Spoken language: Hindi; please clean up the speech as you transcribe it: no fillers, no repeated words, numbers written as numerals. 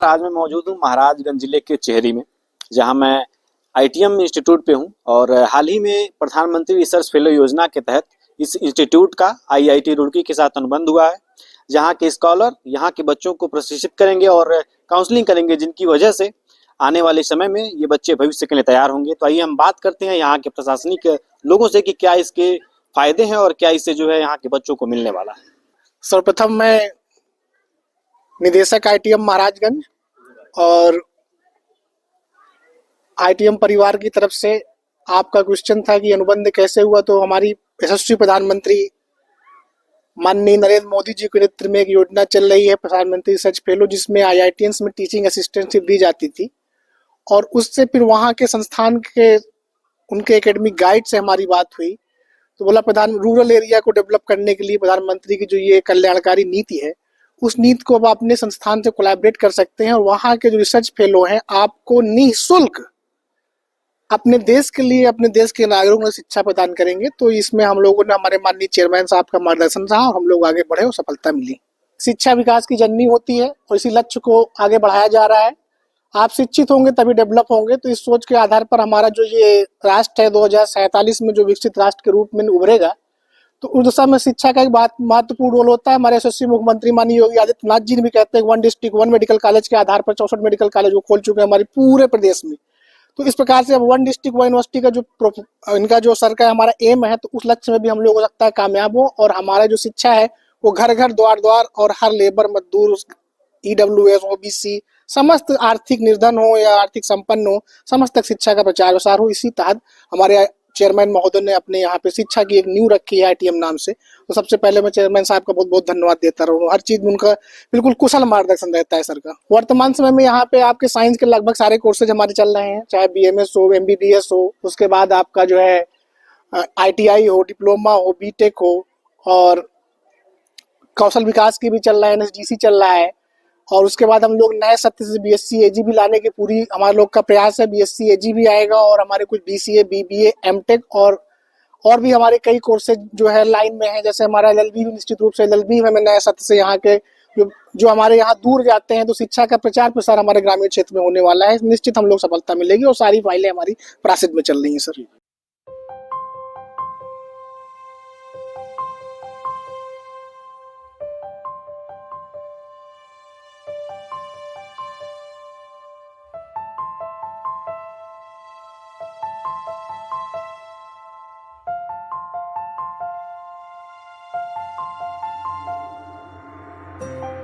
आज मैं मौजूद हूँ महाराजगंज जिले के चेहरी में, जहाँ मैं आईटीएम इंस्टीट्यूट पे हूँ। और हाल ही में प्रधानमंत्री रिसर्च फेलो योजना के तहत इस इंस्टीट्यूट का आईआईटी रुड़की के साथ अनुबंध हुआ है, जहाँ के स्कॉलर यहाँ के बच्चों को प्रशिक्षित करेंगे और काउंसलिंग करेंगे, जिनकी वजह से आने वाले समय में ये बच्चे भविष्य के लिए तैयार होंगे। तो आइए हम बात करते हैं यहाँ के प्रशासनिक लोगों से कि क्या इसके फायदे हैं और क्या इससे जो है यहाँ के बच्चों को मिलने वाला है। सर्वप्रथम मैं निदेशक आईटीएम महाराजगंज और आईटीएम परिवार की तरफ से आपका क्वेश्चन था कि अनुबंध कैसे हुआ, तो हमारी यशस्वी प्रधानमंत्री माननीय नरेंद्र मोदी जी के नेतृत्व में एक योजना चल रही है, प्रधानमंत्री रिसर्च फेलो, जिसमें आईआईटीएंस में टीचिंग असिस्टेंटशिप दी जाती थी। और उससे फिर वहाँ के संस्थान के उनके एकेडमिक गाइड से हमारी बात हुई, तो बोला रूरल एरिया को डेवलप करने के लिए प्रधानमंत्री की जो ये कल्याणकारी नीति है, उस नीति को अब अपने संस्थान से कोलैबोरेट कर सकते हैं और वहाँ के जो रिसर्च फेलो हैं आपको निःशुल्क अपने देश के लिए, अपने देश के नागरिकों को शिक्षा प्रदान करेंगे। तो इसमें हम लोगों ने, हमारे माननीय चेयरमैन साहब का मार्गदर्शन रहा और हम लोग आगे बढ़े और सफलता मिली। शिक्षा विकास की जननी होती है और इसी लक्ष्य को आगे बढ़ाया जा रहा है। आप शिक्षित होंगे तभी डेवलप होंगे। तो इस सोच के आधार पर हमारा जो ये राष्ट्र है 2047 में जो विकसित राष्ट्र के रूप में उभरेगा, तो उस दिशा में शिक्षा का एक बहुत महत्वपूर्ण रोल होता है। हमारे यशस्वी मुख्यमंत्री माननीय योगी आदित्यनाथ जी ने भी कहते हैं 1 डिस्ट्रिक्ट 1 मेडिकल कॉलेज के आधार पर 64 मेडिकल कॉलेज वो खोल चुके हैं हमारे पूरे प्रदेश में। तो इस प्रकार से अब 1 डिस्ट्रिक्ट 1 यूनिवर्सिटी का जो इनका जो सर का हमारा एम है, तो उस लक्ष्य में भी हम लोग हो सकता है कामयाब हो और हमारा जो शिक्षा है वो घर घर द्वार द्वार और हर लेबर मजदूर, ईडब्ल्यूएस, ओबीसी, समस्त आर्थिक निर्धन हो या आर्थिक संपन्न हो, समस्त तक शिक्षा का प्रचार प्रसार हो। इसी तहत हमारे चेयरमैन महोदय ने अपने यहाँ पे शिक्षा की एक नींव रखी है आईटीएम नाम से। तो सबसे पहले मैं चेयरमैन साहब का बहुत बहुत धन्यवाद देता रहूँ। हर चीज में उनका बिल्कुल कुशल मार्गदर्शन रहता है सर का। वर्तमान समय में यहाँ पे आपके साइंस के लगभग सारे कोर्सेज हमारे चल रहे हैं, चाहे बीएमएस हो, एमबीबीएस हो, उसके बाद आपका जो है आईटीआई हो, डिप्लोमा हो, बीटेक हो, और कौशल विकास की भी चल रहा है, एनएसडीसी चल रहा है। और उसके बाद हम लोग नए सत्र से बीएससी एजी भी लाने की पूरी हमारे लोग का प्रयास है। बीएससी एजी भी आएगा और हमारे कुछ बीसीए, बीबीए, एमटेक और भी हमारे कई कोर्सेज जो है लाइन में है। जैसे हमारा एलएलबी निश्चित रूप से एलएलबी में नए सत्र से यहाँ के जो हमारे यहाँ दूर जाते हैं, तो शिक्षा का प्रचार प्रसार हमारे ग्रामीण क्षेत्र में होने वाला है। निश्चित हम लोग सफलता मिलेगी और सारी फाइलें हमारी प्रासिद्ध में चल रही हैं सर।